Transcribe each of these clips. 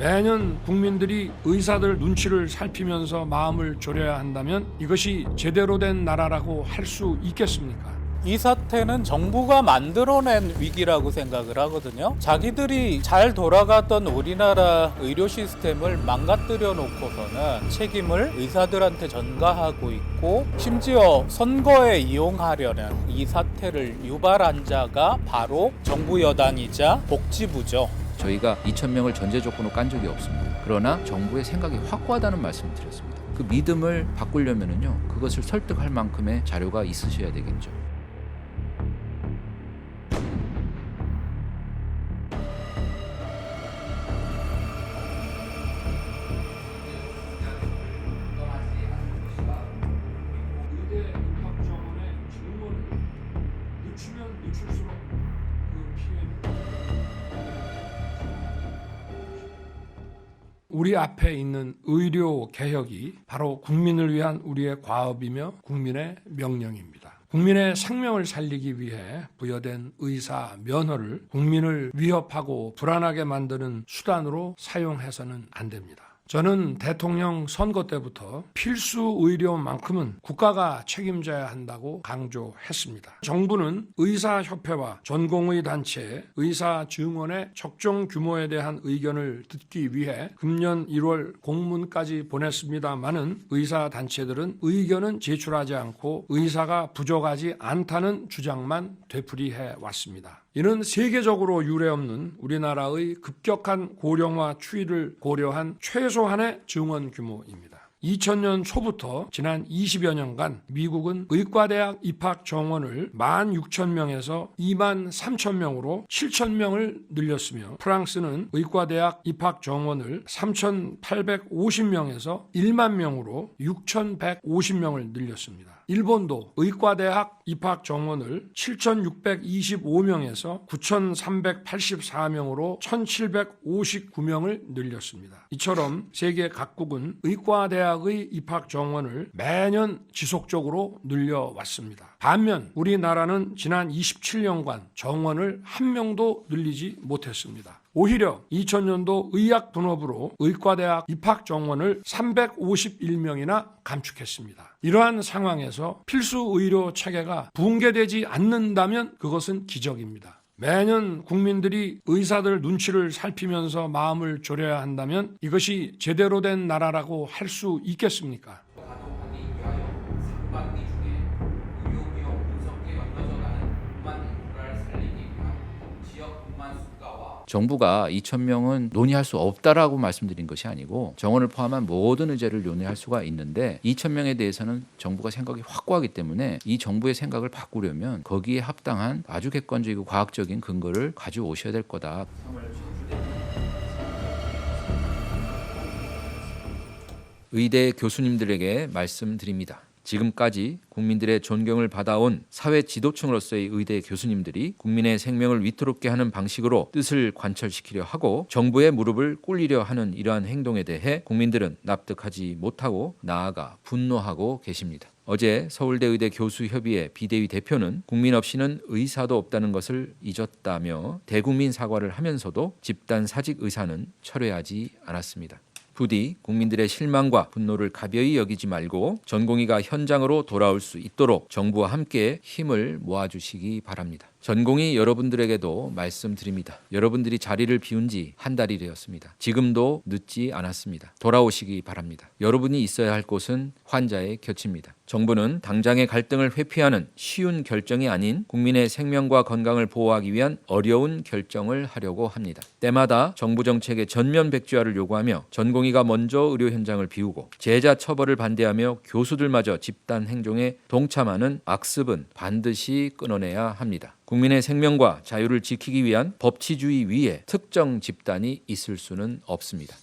매년 국민들이 의사들 눈치를 살피면서 마음을 졸여야 한다면 이것이 제대로 된 나라라고 할 수 있겠습니까? 이 사태는 정부가 만들어낸 위기라고 생각을 하거든요. 자기들이 잘 돌아가던 우리나라 의료 시스템을 망가뜨려 놓고서는 책임을 의사들한테 전가하고 있고, 심지어 선거에 이용하려는 이 사태를 유발한 자가 바로 정부 여당이자 복지부죠. 저희가 2,000명을 전제 조건으로 깐 적이 없습니다. 그러나 정부의 생각이 확고하다는 말씀을 드렸습니다. 그 믿음을 바꾸려면요, 그것을 설득할 만큼의 자료가 있으셔야 되겠죠. 우리 앞에 있는 의료 개혁이 바로 국민을 위한 우리의 과업이며 국민의 명령입니다. 국민의 생명을 살리기 위해 부여된 의사 면허를 국민을 위협하고 불안하게 만드는 수단으로 사용해서는 안 됩니다. 저는 대통령 선거 때부터 필수 의료만큼은 국가가 책임져야 한다고 강조했습니다. 정부는 의사협회와 전공의 단체, 의사 증원의 적정 규모에 대한 의견을 듣기 위해 금년 1월 공문까지 보냈습니다마는 의사단체들은 의견은 제출하지 않고 의사가 부족하지 않다는 주장만 되풀이해 왔습니다. 이는 세계적으로 유례없는 우리나라의 급격한 고령화 추이를 고려한 최소한의 증원 규모입니다. 2000년 초부터 지난 20여 년간 미국은 의과대학 입학 정원을 16,000명에서 23,000명으로 7,000명을 늘렸으며, 프랑스는 의과대학 입학 정원을 3,850명에서 1만 명으로 6,150명을 늘렸습니다. 일본도 의과대학 입학 정원을 7,625명에서 9,384명으로 1,759명을 늘렸습니다. 이처럼 세계 각국은 의과대학의 입학 정원을 매년 지속적으로 늘려왔습니다. 반면 우리나라는 지난 27년간 정원을 한 명도 늘리지 못했습니다. 오히려 2000년도 의학분업으로 의과대학 입학 정원을 351명이나 감축했습니다. 이러한 상황에서 필수 의료 체계가 붕괴되지 않는다면 그것은 기적입니다. 매년 국민들이 의사들 눈치를 살피면서 마음을 졸여야 한다면 이것이 제대로 된 나라라고 할 수 있겠습니까? 정부가 2,000명은 논의할 수 없다라고 말씀드린 것이 아니고 정원을 포함한 모든 의제를 논의할 수가 있는데, 2,000명에 대해서는 정부가 생각이 확고하기 때문에 이 정부의 생각을 바꾸려면 거기에 합당한 아주 객관적이고 과학적인 근거를 가져오셔야 될 거다. 의대 교수님들에게 말씀드립니다. 지금까지 국민들의 존경을 받아온 사회 지도층으로서의 의대 교수님들이 국민의 생명을 위태롭게 하는 방식으로 뜻을 관철시키려 하고 정부의 무릎을 꿇리려 하는 이러한 행동에 대해 국민들은 납득하지 못하고 나아가 분노하고 계십니다. 어제 서울대 의대 교수협의회 비대위 대표는 국민 없이는 의사도 없다는 것을 잊었다며 대국민 사과를 하면서도 집단 사직 의사는 철회하지 않았습니다. 부디 국민들의 실망과 분노를 가벼이 여기지 말고 전공의가 현장으로 돌아올 수 있도록 정부와 함께 힘을 모아주시기 바랍니다. 전공의 여러분들에게도 말씀드립니다. 여러분들이 자리를 비운 지 한 달이 되었습니다. 지금도 늦지 않았습니다. 돌아오시기 바랍니다. 여러분이 있어야 할 곳은 환자의 곁입니다. 정부는 당장의 갈등을 회피하는 쉬운 결정이 아닌 국민의 생명과 건강을 보호하기 위한 어려운 결정을 하려고 합니다. 때마다 정부 정책의 전면 백지화를 요구하며 전공의가 먼저 의료 현장을 비우고 제자 처벌을 반대하며 교수들마저 집단 행동에 동참하는 악습은 반드시 끊어내야 합니다. 국민의 생명과 자유를 지키기 위한 법치주의 위에 특정 집단이 있을 수는 없습니다.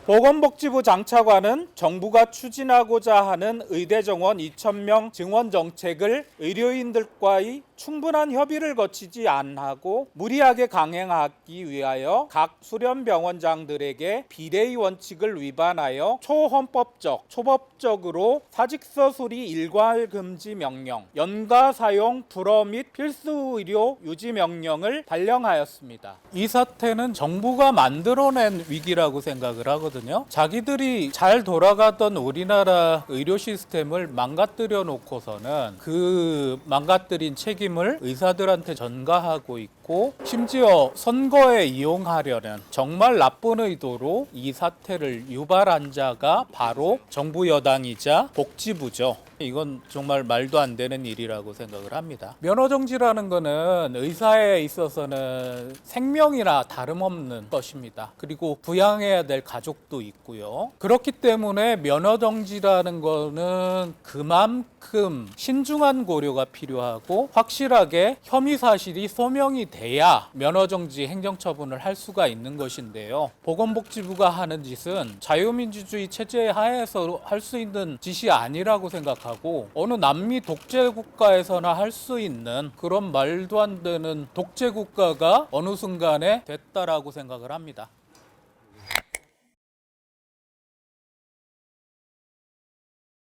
보건복지부 장차관은 정부가 추진하고자 하는 의대 정원 2,000명 증원 정책을 의료인들과의 충분한 협의를 거치지 않고 무리하게 강행하기 위하여 각 수련병원장들에게 비례의 원칙을 위반하여 초헌법적, 초법적으로 사직서 수리 일괄 금지 명령, 연가 사용 불허 및 필수 의료 유지 명령을 발령하였습니다. 이 사태는 정부가 만들어낸 위기라고 생각을 하거든요. 자기들이 잘 돌아가던 우리나라 의료 시스템을 망가뜨려 놓고서는 그 망가뜨린 책임을 의사들한테 전가하고 있고, 심지어 선거에 이용하려는 정말 나쁜 의도로 이 사태를 유발한 자가 바로 정부 여당이자 복지부죠. 이건 정말 말도 안 되는 일이라고 생각을 합니다. 면허정지라는 거는 의사에 있어서는 생명이나 다름없는 것입니다. 그리고 부양해야 될 가족도 있고요. 그렇기 때문에 면허정지라는 거는 그만큼 신중한 고려가 필요하고 확실하게 혐의 사실이 소명이 돼야 면허정지 행정처분을 할 수가 있는 것인데요. 보건복지부가 하는 짓은 자유민주주의 체제 하에서 할 수 있는 짓이 아니라고 생각하고, 어느 남미 독재 국가에서나 할 수 있는 그런 말도 안 되는 독재 국가가 어느 순간에 됐다라고 생각을 합니다.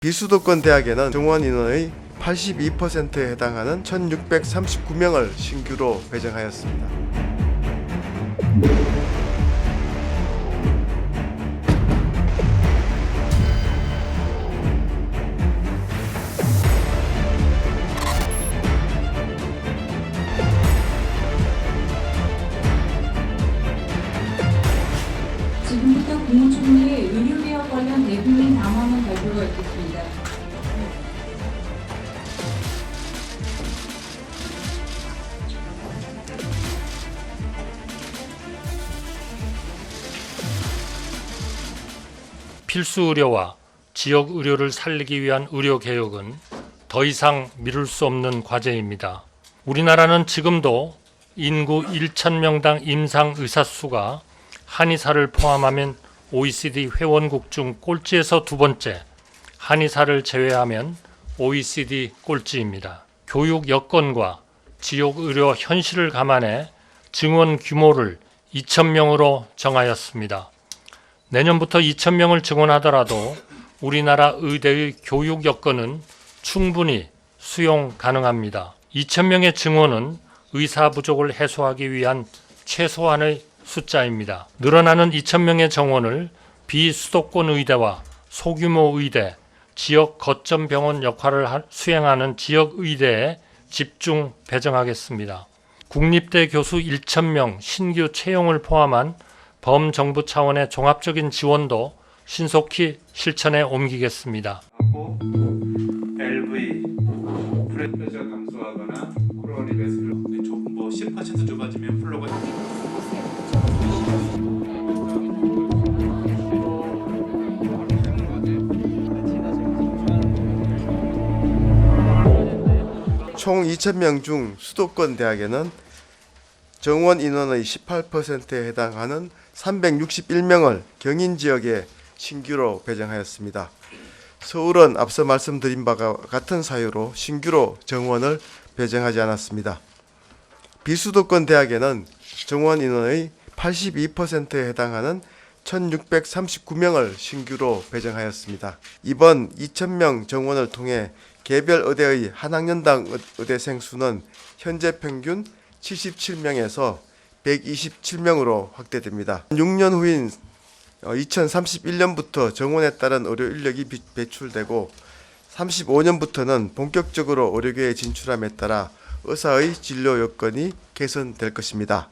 비수도권 대학에는 정원 인원의 82%에 해당하는 1639명을 신규로 배정하였습니다. 지금부터 국무총리의 의료개혁 관련 대국민 담화문 발표가 있겠습니다. 필수 의료와 지역 의료를 살리기 위한 의료 개혁은 더 이상 미룰 수 없는 과제입니다. 우리나라는 지금도 인구 1,000명당 임상 의사 수가 한의사를 포함하면 OECD 회원국 중 꼴찌에서 두 번째, 한의사를 제외하면 OECD 꼴찌입니다. 교육 여건과 지역 의료 현실을 감안해 증원 규모를 2,000명으로 정하였습니다. 내년부터 2,000명을 증원하더라도 우리나라 의대의 교육 여건은 충분히 수용 가능합니다. 2,000명의 증원은 의사 부족을 해소하기 위한 최소한의 숫자입니다. 늘어나는 2,000명의 정원을 비수도권 의대와 소규모 의대, 지역 거점 병원 역할을 수행하는 지역 의대에 집중 배정하겠습니다. 국립대 교수 1,000명 신규 채용을 포함한 범정부 차원의 종합적인 지원도 신속히 실천에 옮기겠습니다. LV 프레셔 감소하거나 코로나리 베스를 10% 좁아지면 플로가 총 2,000명 중 수도권 대학에는 정원 인원의 18%에 해당하는 361명을 경인 지역에 신규로 배정하였습니다. 서울은 앞서 말씀드린 바와 같은 사유로 신규로 정원을 배정하지 않았습니다. 비수도권 대학에는 정원 인원의 82%에 해당하는 1,639명을 신규로 배정하였습니다. 이번 2,000명 정원을 통해 개별 의대의 한 학년당 의대생 수는 현재 평균 77명에서 127명으로 확대됩니다. 6년 후인 2031년부터 정원에 따른 의료 인력이 배출되고 35년부터는 본격적으로 의료계에 진출함에 따라 의사의 진료 여건이 개선될 것입니다.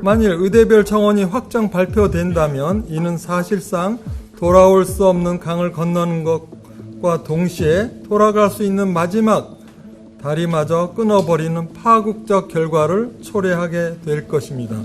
만일 의대별 정원이 확정 발표된다면 이는 사실상 돌아올 수 없는 강을 건너는 것과 동시에 돌아갈 수 있는 마지막 다리마저 끊어버리는 파국적 결과를 초래하게 될 것입니다.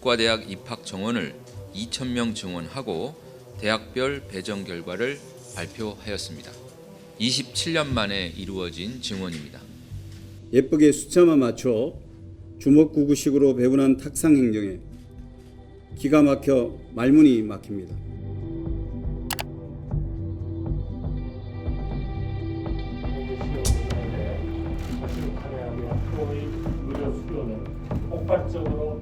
의과대학 입학 정원을 2,000명 증원하고 대학별 배정 결과를 발표하였습니다. 27년 만에 이루어진 증원입니다. 예쁘게 숫자만 맞춰 주먹구구식으로 배분한 탁상 행정에 기가 막혀 말문이 막힙니다. 폭발적으로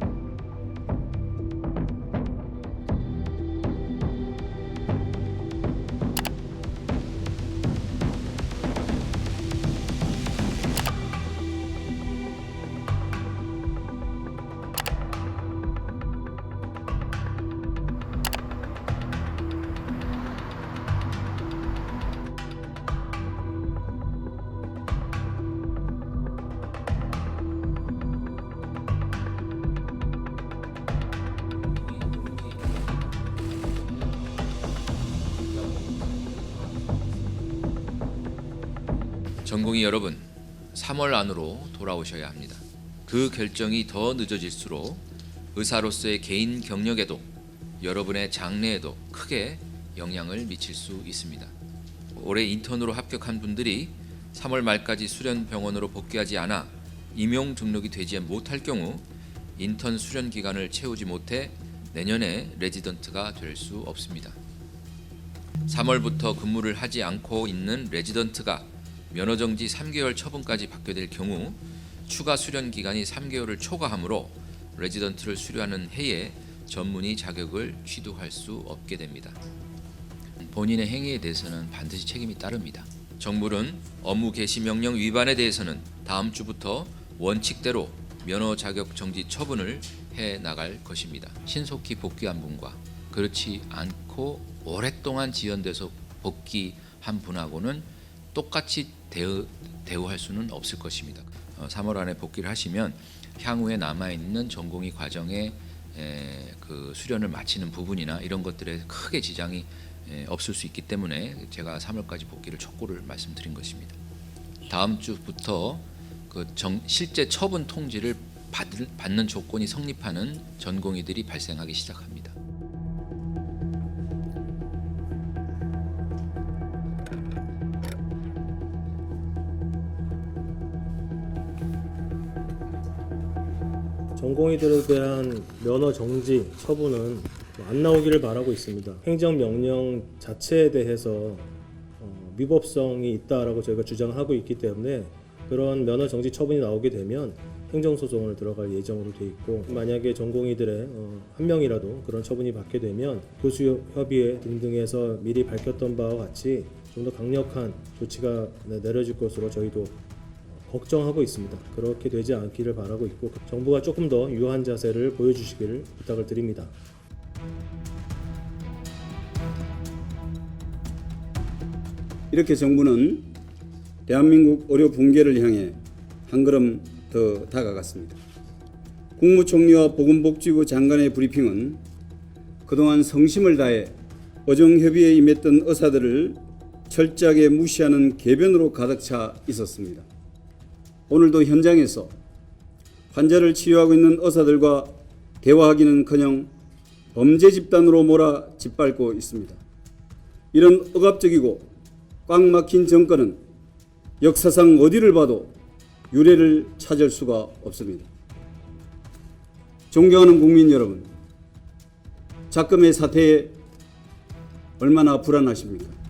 전공의 여러분, 3월 안으로 돌아오셔야 합니다. 그 결정이 더 늦어질수록 의사로서의 개인 경력에도 여러분의 장래에도 크게 영향을 미칠 수 있습니다. 올해 인턴으로 합격한 분들이 3월 말까지 수련 병원으로 복귀하지 않아 임용 등록이 되지 못할 경우 인턴 수련 기간을 채우지 못해 내년에 레지던트가 될 수 없습니다. 3월부터 근무를 하지 않고 있는 레지던트가 면허정지 3개월 처분까지 받게 될 경우 추가 수련 기간이 3개월을 초과하므로 레지던트를 수료하는 해에 전문의 자격을 취득할 수 없게 됩니다. 본인의 행위에 대해서는 반드시 책임이 따릅니다. 정부는 업무 개시 명령 위반에 대해서는 다음 주부터 원칙대로 면허 자격 정지 처분을 해 나갈 것입니다. 신속히 복귀한 분과 그렇지 않고 오랫동안 지연돼서 복귀한 분하고는 똑같이 대우할 수는 없을 것입니다. 3월 안에 복귀를 하시면 향후에 남아있는 전공의 과정에 그 수련을 마치는 부분이나 이런 것들에 크게 지장이 없을 수 있기 때문에 제가 3월까지 복귀를 촉구를 말씀드린 것입니다. 다음 주부터 그 실제 처분 통지를 받는 조건이 성립하는 전공의들이 발생하기 시작합니다. 전공의들에 대한 면허 정지 처분은 안 나오기를 바라고 있습니다. 행정명령 자체에 대해서 위법성이 있다라고 저희가 주장하고 있기 때문에 그런 면허 정지 처분이 나오게 되면 행정소송을 들어갈 예정으로 돼 있고, 만약에 전공의들의 한 명이라도 그런 처분이 받게 되면 교수협의회 등등에서 미리 밝혔던 바와 같이 좀 더 강력한 조치가 내려질 것으로 저희도 걱정하고 있습니다. 그렇게 되지 않기를 바라고 있고 정부가 조금 더 유한 자세를 보여주시기를 부탁을 드립니다. 이렇게 정부는 대한민국 의료 붕괴를 향해 한 걸음 더 다가갔습니다. 국무총리와 보건복지부 장관의 브리핑은 그동안 성심을 다해 어정협의에 임했던 의사들을 철저하게 무시하는 궤변으로 가득 차 있었습니다. 오늘도 현장에서 환자를 치료하고 있는 의사들과 대화하기는커녕 범죄 집단으로 몰아 짓밟고 있습니다. 이런 억압적이고 꽉 막힌 정권은 역사상 어디를 봐도 유례를 찾을 수가 없습니다. 존경하는 국민 여러분, 작금의 사태에 얼마나 불안하십니까?